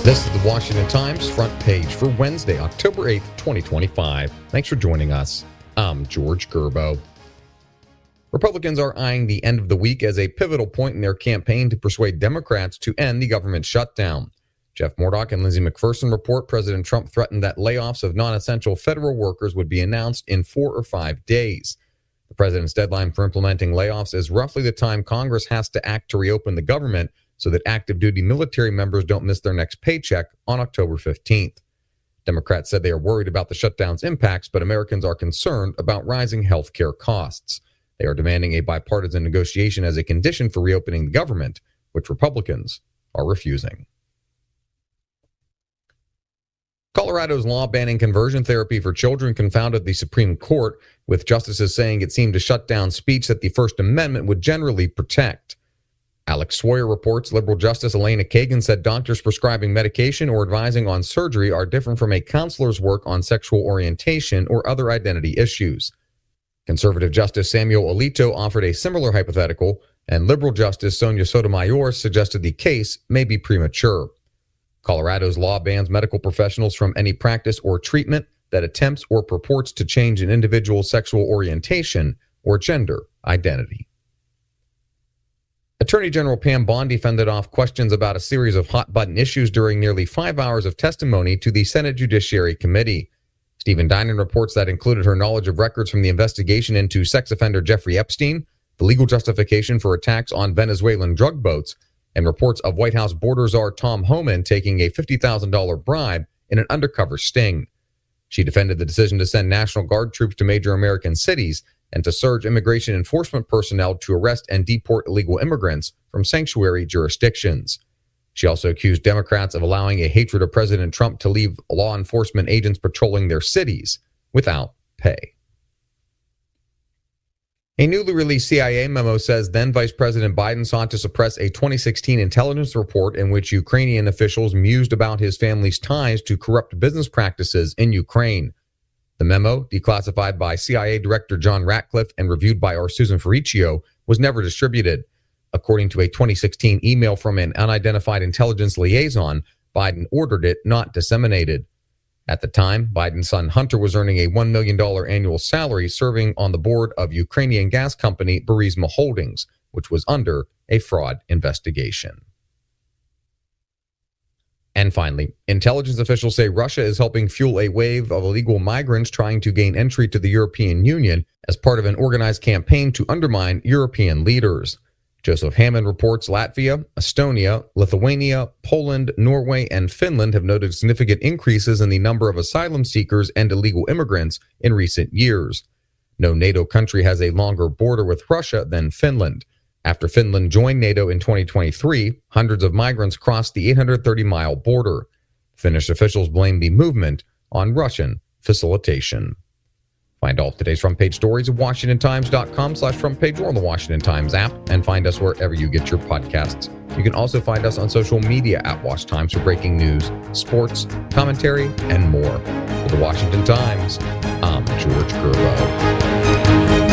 This is the Washington Times front page for Wednesday, October 8th, 2025. Thanks for joining us. I'm George Gerbo. Republicans are eyeing the end of the week as a pivotal point in their campaign to persuade Democrats to end the government shutdown. Jeff Murdoch and Lindsey McPherson report President Trump threatened that layoffs of non-essential federal workers would be announced in 4 or 5 days. The president's deadline for implementing layoffs is roughly the time Congress has to act to reopen the government so that active duty military members don't miss their next paycheck on October 15th. Democrats said they are worried about the shutdown's impacts, but Americans are concerned about rising health care costs. They are demanding a bipartisan negotiation as a condition for reopening the government, which Republicans are refusing. Colorado's law banning conversion therapy for children confounded the Supreme Court, with justices saying it seemed to shut down speech that the First Amendment would generally protect. Alex Sawyer reports liberal Justice Elena Kagan said doctors prescribing medication or advising on surgery are different from a counselor's work on sexual orientation or other identity issues. Conservative Justice Samuel Alito offered a similar hypothetical, and liberal Justice Sonia Sotomayor suggested the case may be premature. Colorado's law bans medical professionals from any practice or treatment that attempts or purports to change an individual's sexual orientation or gender identity. Attorney General Pam Bondi fended off questions about a series of hot-button issues during nearly 5 hours of testimony to the Senate Judiciary Committee. Stephen Dinan reports that included her knowledge of records from the investigation into sex offender Jeffrey Epstein, the legal justification for attacks on Venezuelan drug boats, and reports of White House border czar Tom Homan taking a $50,000 bribe in an undercover sting. She defended the decision to send National Guard troops to major American cities and to surge immigration enforcement personnel to arrest and deport illegal immigrants from sanctuary jurisdictions. She also accused Democrats of allowing a hatred of President Trump to leave law enforcement agents patrolling their cities without pay. A newly released CIA memo says then Vice President Biden sought to suppress a 2016 intelligence report in which Ukrainian officials mused about his family's ties to corrupt business practices in Ukraine. The memo, declassified by CIA Director John Ratcliffe and reviewed by our Susan Ferriccio, was never distributed. According to a 2016 email from an unidentified intelligence liaison, Biden ordered it not disseminated. At the time, Biden's son Hunter was earning a $1 million annual salary serving on the board of Ukrainian gas company Burisma Holdings, which was under a fraud investigation. And finally, intelligence officials say Russia is helping fuel a wave of illegal migrants trying to gain entry to the European Union as part of an organized campaign to undermine European leaders. Joseph Hammond reports Latvia, Estonia, Lithuania, Poland, Norway, and Finland have noted significant increases in the number of asylum seekers and illegal immigrants in recent years. No NATO country has a longer border with Russia than Finland. After Finland joined NATO in 2023, hundreds of migrants crossed the 830-mile border. Finnish officials blame the movement on Russian facilitation. Find all of today's front page stories at WashingtonTimes.com/front page or on the Washington Times app, and find us wherever you get your podcasts. You can also find us on social media at Wash Times for breaking news, sports, commentary, and more. For the Washington Times, I'm George Gerbo.